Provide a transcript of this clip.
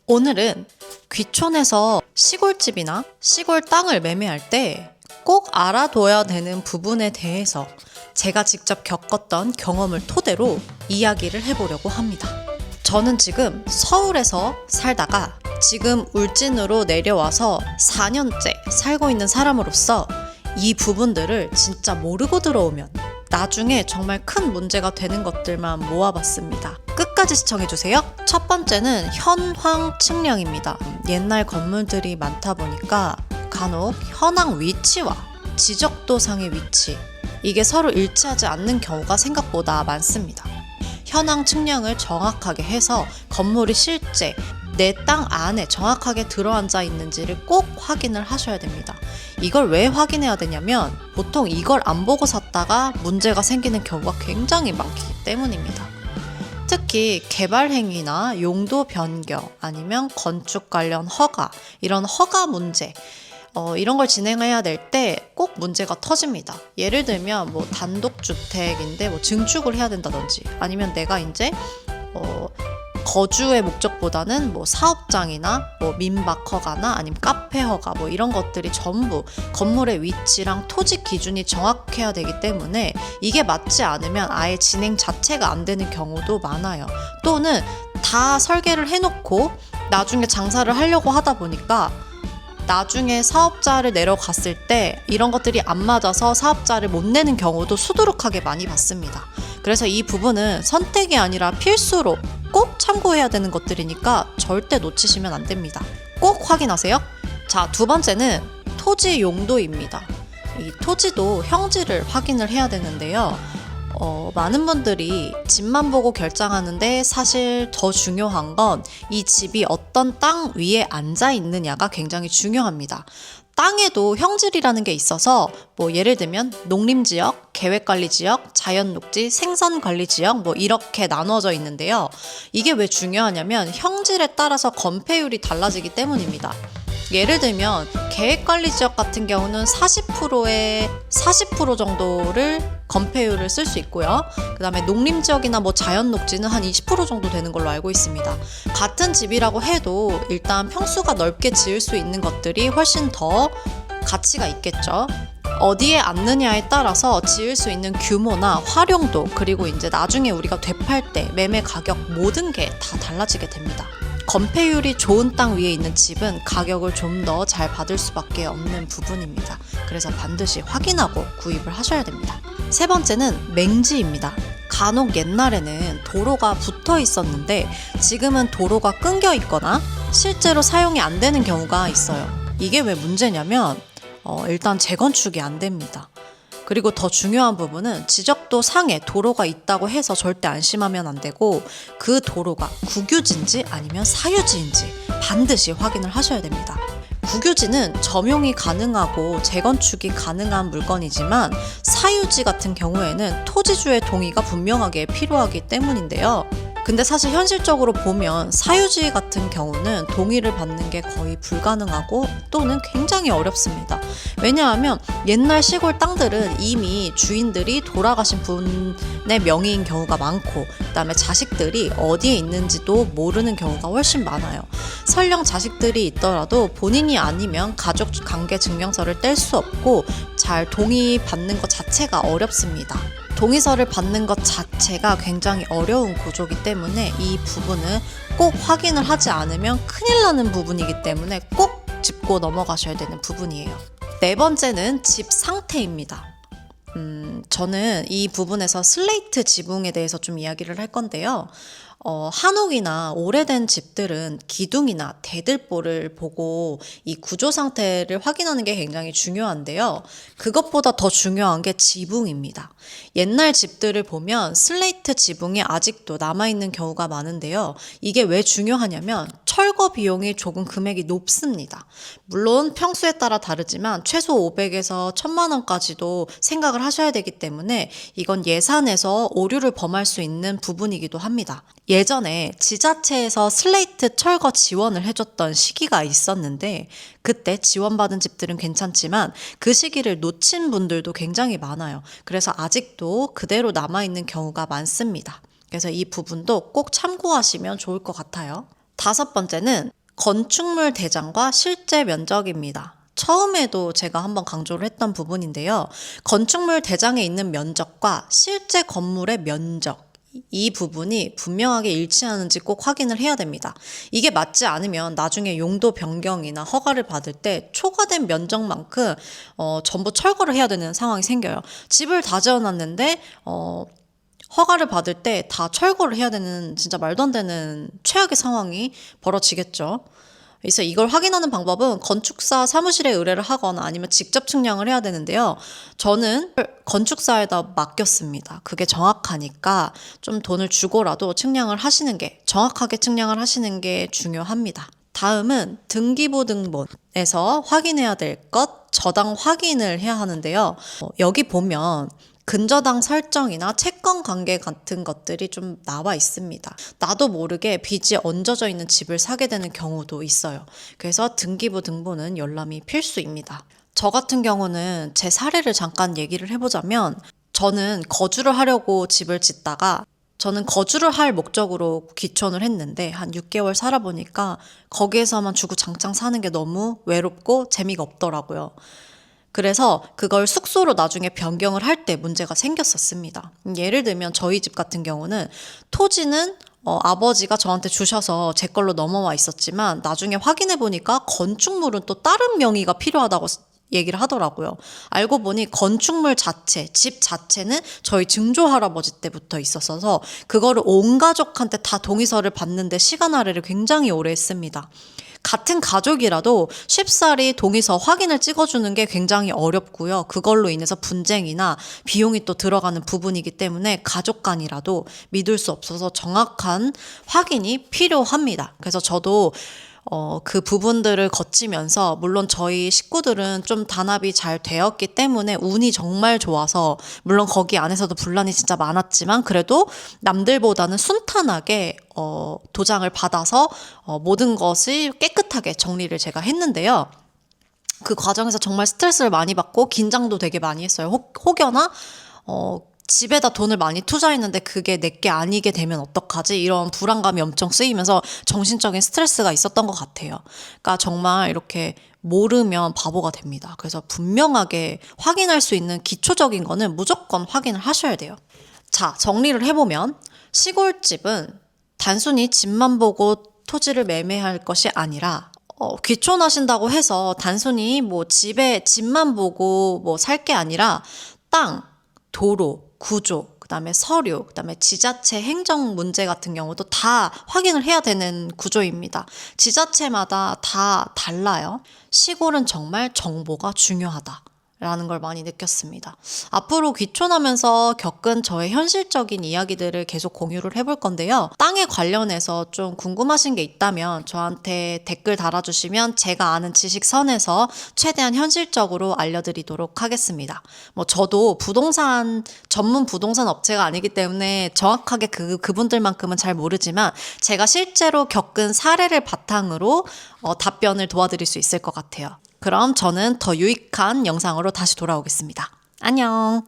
오늘은 귀촌에서 시골집이나 시골 땅을 매매할 때 꼭 알아둬야 되는 부분에 대해서 제가 직접 겪었던 경험을 토대로 이야기를 해보려고 합니다. 저는 지금 서울에서 살다가 지금 울진으로 내려와서 4년째 살고 있는 사람으로서 이 부분들을 진짜 모르고 들어오면 나중에 정말 큰 문제가 되는 것들만 모아봤습니다. 끝까지 시청해주세요. 첫 번째는 현황 측량입니다. 옛날 건물들이 많다 보니까 간혹 현황 위치와 지적도상의 위치, 이게 서로 일치하지 않는 경우가 생각보다 많습니다. 현황 측량을 정확하게 해서 건물이 실제 내 땅 안에 정확하게 들어앉아 있는지를 꼭 확인을 하셔야 됩니다. 이걸 왜 확인해야 되냐면 보통 이걸 안 보고 샀다가 문제가 생기는 경우가 굉장히 많기 때문입니다. 특히 개발 행위나 용도 변경 아니면 건축 관련 허가, 이런 허가 문제, 이런 걸 진행해야 될 때 꼭 문제가 터집니다. 예를 들면 뭐 단독주택인데 뭐 증축을 해야 된다든지, 아니면 내가 이제 거주의 목적보다는 뭐 사업장이나 뭐 민박 허가나 아니면 카페 허가, 뭐 이런 것들이 전부 건물의 위치랑 토지 기준이 정확해야 되기 때문에 이게 맞지 않으면 아예 진행 자체가 안 되는 경우도 많아요. 또는 다 설계를 해놓고 나중에 장사를 하려고 하다 보니까 나중에 사업자를 내려갔을 때 이런 것들이 안 맞아서 사업자를 못 내는 경우도 수두룩하게 많이 봤습니다. 그래서 이 부분은 선택이 아니라 필수로 꼭 참고해야 되는 것들이니까 절대 놓치시면 안 됩니다. 꼭 확인하세요. 자, 두 번째는 토지 용도입니다. 이 토지도 형질을 확인을 해야 되는데요. 많은 분들이 집만 보고 결정하는데 사실 더 중요한 건 이 집이 어떤 땅 위에 앉아 있느냐가 굉장히 중요합니다. 땅에도 형질이라는 게 있어서 뭐 예를 들면 농림지역, 계획관리지역, 자연녹지, 생산관리지역 뭐 이렇게 나눠져 있는데요. 이게 왜 중요하냐면 형질에 따라서 건폐율이 달라지기 때문입니다. 예를 들면 계획관리지역 같은 경우는 40%의 40% 정도를 건폐율을 쓸 수 있고요. 그 다음에 농림지역이나 뭐 자연녹지는 한 20% 정도 되는 걸로 알고 있습니다. 같은 집이라고 해도 일단 평수가 넓게 지을 수 있는 것들이 훨씬 더 가치가 있겠죠. 어디에 앉느냐에 따라서 지을 수 있는 규모나 활용도, 그리고 이제 나중에 우리가 되팔 때 매매 가격, 모든 게 다 달라지게 됩니다. 건폐율이 좋은 땅 위에 있는 집은 가격을 좀 더 잘 받을 수밖에 없는 부분입니다. 그래서 반드시 확인하고 구입을 하셔야 됩니다. 세 번째는 맹지입니다. 간혹 옛날에는 도로가 붙어 있었는데 지금은 도로가 끊겨 있거나 실제로 사용이 안 되는 경우가 있어요. 이게 왜 문제냐면 일단 재건축이 안 됩니다. 그리고 더 중요한 부분은 지적도 상에 도로가 있다고 해서 절대 안심하면 안 되고, 그 도로가 국유지인지 아니면 사유지인지 반드시 확인을 하셔야 됩니다. 국유지는 점용이 가능하고 재건축이 가능한 물건이지만 사유지 같은 경우에는 토지주의 동의가 분명하게 필요하기 때문인데요. 근데 사실 현실적으로 보면 사유지 같은 경우는 동의를 받는 게 거의 불가능하고 또는 굉장히 어렵습니다. 왜냐하면 옛날 시골 땅들은 이미 주인들이 돌아가신 분의 명의인 경우가 많고, 그다음에 자식들이 어디에 있는지도 모르는 경우가 훨씬 많아요. 설령 자식들이 있더라도 본인이 아니면 가족 관계 증명서를 뗄 수 없고 잘 동의받는 것 자체가 어렵습니다. 동의서를 받는 것 자체가 굉장히 어려운 구조이기 때문에 이 부분은 꼭 확인을 하지 않으면 큰일 나는 부분이기 때문에 꼭 짚고 넘어가셔야 되는 부분이에요. 네 번째는 집 상태입니다. 저는 이 부분에서 슬레이트 지붕에 대해서 좀 이야기를 할 건데요. 한옥이나 오래된 집들은 기둥이나 대들보를 보고 이 구조 상태를 확인하는 게 굉장히 중요한데요. 그것보다 더 중요한 게 지붕입니다. 옛날 집들을 보면 슬레이트 지붕이 아직도 남아있는 경우가 많은데요. 이게 왜 중요하냐면 철거 비용이 조금 금액이 높습니다. 물론 평수에 따라 다르지만 최소 500에서 1000만 원까지도 생각을 하셔야 되기 때문에 이건 예산에서 오류를 범할 수 있는 부분이기도 합니다. 예전에 지자체에서 슬레이트 철거 지원을 해줬던 시기가 있었는데 그때 지원받은 집들은 괜찮지만 그 시기를 놓친 분들도 굉장히 많아요. 그래서 아직도 그대로 남아있는 경우가 많습니다. 그래서 이 부분도 꼭 참고하시면 좋을 것 같아요. 다섯 번째는 건축물 대장과 실제 면적입니다. 처음에도 제가 한번 강조를 했던 부분인데요. 건축물 대장에 있는 면적과 실제 건물의 면적, 이 부분이 분명하게 일치하는지 꼭 확인을 해야 됩니다. 이게 맞지 않으면 나중에 용도 변경이나 허가를 받을 때 초과된 면적만큼 전부 철거를 해야 되는 상황이 생겨요. 집을 다 지어놨는데 허가를 받을 때 다 철거를 해야 되는 진짜 말도 안 되는 최악의 상황이 벌어지겠죠. 그래서 이걸 확인하는 방법은 건축사 사무실에 의뢰를 하거나 아니면 직접 측량을 해야 되는데요. 저는 건축사에다 맡겼습니다. 그게 정확하니까 좀 돈을 주고라도 측량을 하시는 게, 정확하게 측량을 하시는 게 중요합니다. 다음은 등기부등본에서 확인해야 될 것, 저당 확인을 해야 하는데요. 여기 보면 근저당 설정이나 채권 관계 같은 것들이 좀 나와 있습니다. 나도 모르게 빚이 얹어져 있는 집을 사게 되는 경우도 있어요. 그래서 등기부 등본은 열람이 필수입니다. 저 같은 경우는 제 사례를 잠깐 얘기를 해보자면, 저는 거주를 하려고 집을 짓다가 저는 거주를 할 목적으로 귀촌을 했는데 한 6개월 살아보니까 거기에서만 주구장창 사는 게 너무 외롭고 재미가 없더라고요. 그래서 그걸 숙소로 나중에 변경을 할 때 문제가 생겼었습니다. 예를 들면 저희 집 같은 경우는 토지는 아버지가 저한테 주셔서 제 걸로 넘어와 있었지만 나중에 확인해 보니까 건축물은 또 다른 명의가 필요하다고 얘기를 하더라고요. 알고 보니 건축물 자체, 집 자체는 저희 증조 할아버지 때부터 있었어서 그거를 온 가족한테 다 동의서를 받는데 시간 할애를 굉장히 오래 했습니다. 같은 가족이라도 쉽사리 동의서 확인을 찍어주는 게 굉장히 어렵고요. 그걸로 인해서 분쟁이나 비용이 또 들어가는 부분이기 때문에 가족 간이라도 믿을 수 없어서 정확한 확인이 필요합니다. 그래서 저도 그 부분들을 거치면서, 물론 저희 식구들은 좀 단합이 잘 되었기 때문에 운이 정말 좋아서, 물론 거기 안에서도 분란이 진짜 많았지만 그래도 남들보다는 순탄하게 도장을 받아서 모든 것이 깨끗하게 정리를 제가 했는데요. 그 과정에서 정말 스트레스를 많이 받고 긴장도 되게 많이 했어요. 혹여나 집에다 돈을 많이 투자했는데 그게 내게 아니게 되면 어떡하지? 이런 불안감이 엄청 쓰이면서 정신적인 스트레스가 있었던 것 같아요. 그러니까 정말 이렇게 모르면 바보가 됩니다. 그래서 분명하게 확인할 수 있는 기초적인 거는 무조건 확인을 하셔야 돼요. 자, 정리를 해보면 시골집은 단순히 집만 보고 토지를 매매할 것이 아니라 귀촌하신다고 해서 단순히 뭐 집만 보고 뭐 살 게 아니라 땅, 도로, 구조, 그다음에 서류, 그다음에 지자체 행정 문제 같은 경우도 다 확인을 해야 되는 구조입니다. 지자체마다 다 달라요. 시골은 정말 정보가 중요하다 라는 걸 많이 느꼈습니다. 앞으로 귀촌하면서 겪은 저의 현실적인 이야기들을 계속 공유를 해볼 건데요. 땅에 관련해서 좀 궁금하신 게 있다면 저한테 댓글 달아주시면 제가 아는 지식 선에서 최대한 현실적으로 알려드리도록 하겠습니다. 저도 전문 부동산 업체가 아니기 때문에 정확하게 그분들만큼은 잘 모르지만 제가 실제로 겪은 사례를 바탕으로 답변을 도와드릴 수 있을 것 같아요. 그럼 저는 더 유익한 영상으로 다시 돌아오겠습니다. 안녕.